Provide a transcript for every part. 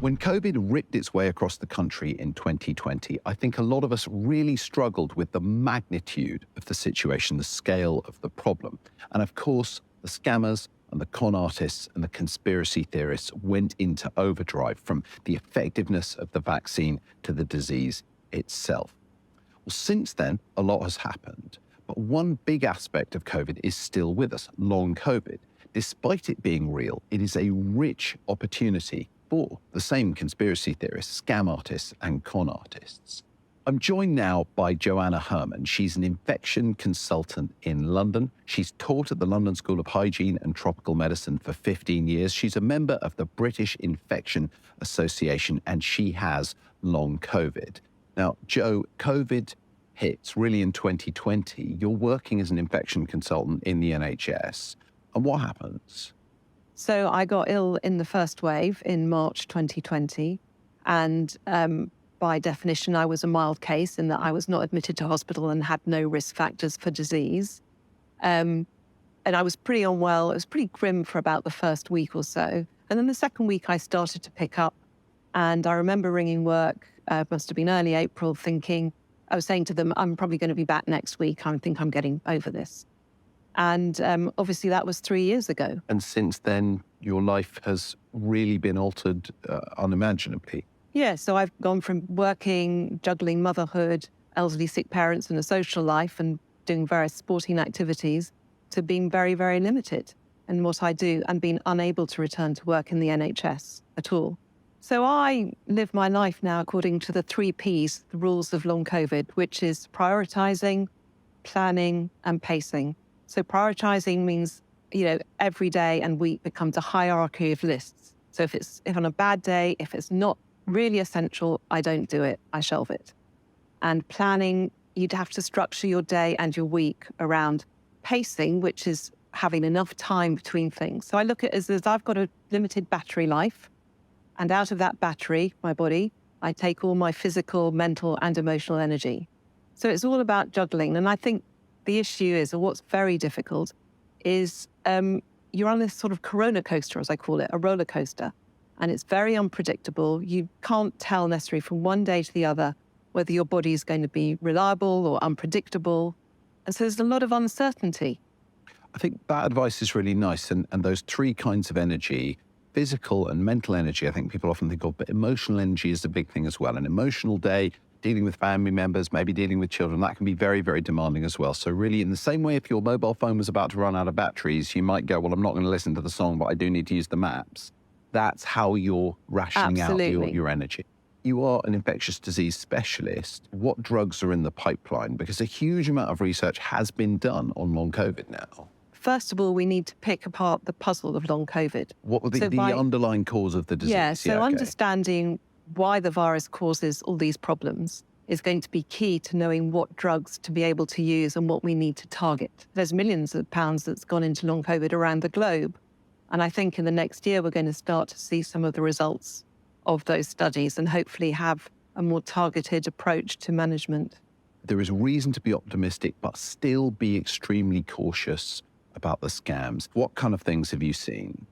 When COVID ripped its way across the country in 2020, I think a lot of us really struggled with the magnitude of the situation, the scale of the problem. And of course, the scammers and the con artists and the conspiracy theorists went into overdrive, from the effectiveness of the vaccine to the disease itself. Well, since then, a lot has happened. But one big aspect of COVID is still with us, long COVID. Despite it being real, it is a rich opportunity for the same conspiracy theorists, scam artists, and con artists. I'm joined now by Joanna Herman. She's an infection consultant in London. She's taught at the London School of Hygiene and Tropical Medicine for 15 years. She's a member of the British Infection Association, and she has long COVID. Now, Jo, COVID hits really in 2020. You're working as an infection consultant in the NHS. And what happens? So I got ill in the first wave in March 2020. And by definition, I was a mild case in that I was not admitted to hospital and had no risk factors for disease. And I was pretty unwell. It was pretty grim for about the first week or so. And then the second week I started to pick up. And I remember ringing work, must have been early April, I was saying to them, I'm probably going to be back next week. I think I'm getting over this. And obviously that was 3 years ago. And since then, your life has really been altered unimaginably. Yeah, so I've gone from working, juggling motherhood, elderly sick parents and a social life and doing various sporting activities to being very, very limited in what I do and being unable to return to work in the NHS at all. So I live my life now according to the 3 Ps, the rules of long COVID, which is prioritising, planning and pacing. So prioritizing means, every day and week becomes a hierarchy of lists. So if on a bad day, if it's not really essential, I don't do it, I shelve it. And planning, you'd have to structure your day and your week around pacing, which is having enough time between things. So I look at it as I've got a limited battery life. And out of that battery, my body, I take all my physical, mental and emotional energy. So it's all about juggling. And I think the issue is, or what's very difficult, is you're on this sort of corona coaster, as I call it, a roller coaster. And it's very unpredictable. You can't tell necessarily from one day to the other whether your body is going to be reliable or unpredictable. And so there's a lot of uncertainty. I think that advice is really nice. And those 3 kinds of energy, physical and mental energy, I think people often think of, but emotional energy is a big thing as well. An emotional day, dealing with family members, maybe dealing with children, that can be very, very demanding as well. So really, in the same way, if your mobile phone was about to run out of batteries, you might go, well, I'm not going to listen to the song, but I do need to use the maps. That's how you're rationing out your energy. You are an infectious disease specialist. What drugs are in the pipeline? Because a huge amount of research has been done on long COVID now. First of all, we need to pick apart the puzzle of long COVID. What were the underlying cause of the disease? Yeah, so understanding why the virus causes all these problems is going to be key to knowing what drugs to be able to use and what we need to target. There's millions of pounds that's gone into long COVID around the globe. And I think in the next year, we're going to start to see some of the results of those studies and hopefully have a more targeted approach to management. There is reason to be optimistic, but still be extremely cautious about the scams. What kind of things have you seen?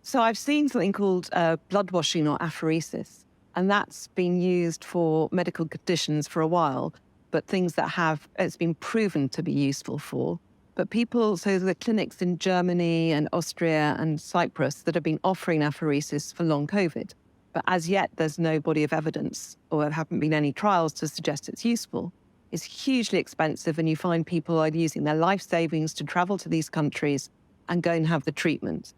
So I've seen something called blood washing or apheresis. And that's been used for medical conditions for a while, but things that it's been proven to be useful for. But so the clinics in Germany and Austria and Cyprus that have been offering apheresis for long COVID. But as yet, there's no body of evidence, or there haven't been any trials to suggest it's useful. It's hugely expensive, and you find people are using their life savings to travel to these countries and go and have the treatment.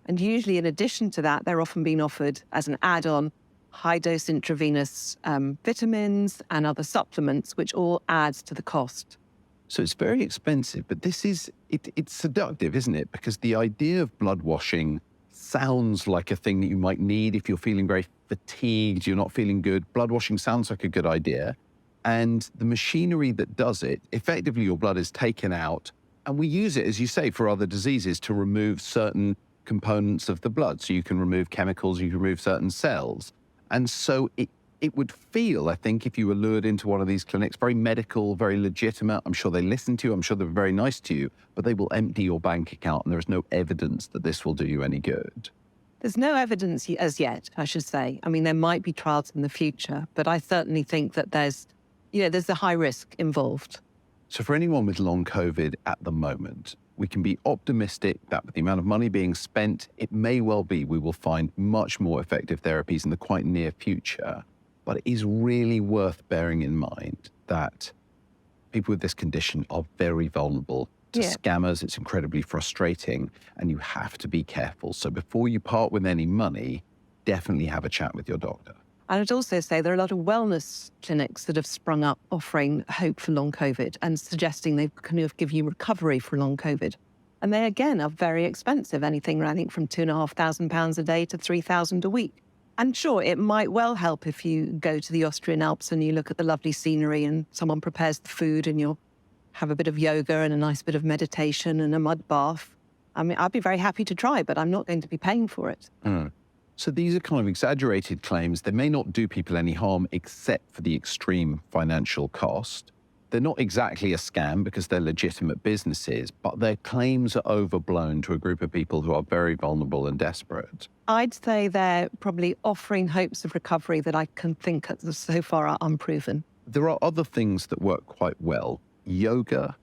And usually, in addition to that, they're often being offered as an add-on high-dose intravenous vitamins and other supplements, which all adds to the cost. So it's very expensive, but it's seductive, isn't it? Because the idea of blood washing sounds like a thing that you might need if you're feeling very fatigued, you're not feeling good. Blood washing sounds like a good idea. And the machinery that does it, effectively your blood is taken out, and we use it, as you say, for other diseases to remove certain components of the blood. So you can remove chemicals, you can remove certain cells. And so it would feel, I think, if you were lured into one of these clinics, very medical, very legitimate. I'm sure they listen to you. I'm sure they're very nice to you, but they will empty your bank account and there is no evidence that this will do you any good. There's no evidence as yet, I should say. I mean, there might be trials in the future, but I certainly think that there's a high risk involved. So for anyone with long COVID at the moment, we can be optimistic that with the amount of money being spent, it may well be we will find much more effective therapies in the quite near future. But it is really worth bearing in mind that people with this condition are very vulnerable to scammers. It's incredibly frustrating, and you have to be careful. So before you part with any money, definitely have a chat with your doctor. And I'd also say there are a lot of wellness clinics that have sprung up offering hope for long COVID and suggesting they kind of give you recovery for long COVID. And they, again, are very expensive, anything, I think, from £2,500 a day to £3,000 a week. And sure, it might well help if you go to the Austrian Alps and you look at the lovely scenery and someone prepares the food and you'll have a bit of yoga and a nice bit of meditation and a mud bath. I mean, I'd be very happy to try, but I'm not going to be paying for it. So these are kind of exaggerated claims. They may not do people any harm except for the extreme financial cost. They're not exactly a scam because they're legitimate businesses, but their claims are overblown to a group of people who are very vulnerable and desperate. I'd say they're probably offering hopes of recovery that I can think of so far are unproven. There are other things that work quite well. Yoga,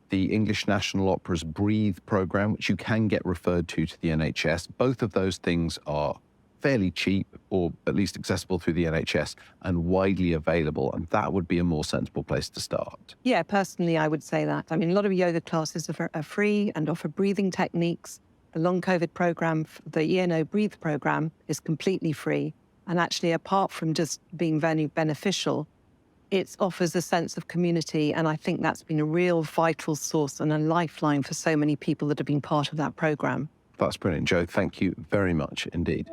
the English National Opera's Breathe program, which you can get referred to the NHS. Both of those things are fairly cheap, or at least accessible through the NHS, and widely available. And that would be a more sensible place to start. Yeah, personally, I would say that. I mean, a lot of yoga classes are free and offer breathing techniques. The long COVID program, the ENO Breathe program, is completely free. And actually, apart from just being very beneficial, it offers a sense of community. And I think that's been a real vital source and a lifeline for so many people that have been part of that program. That's brilliant, Jo. Thank you very much indeed.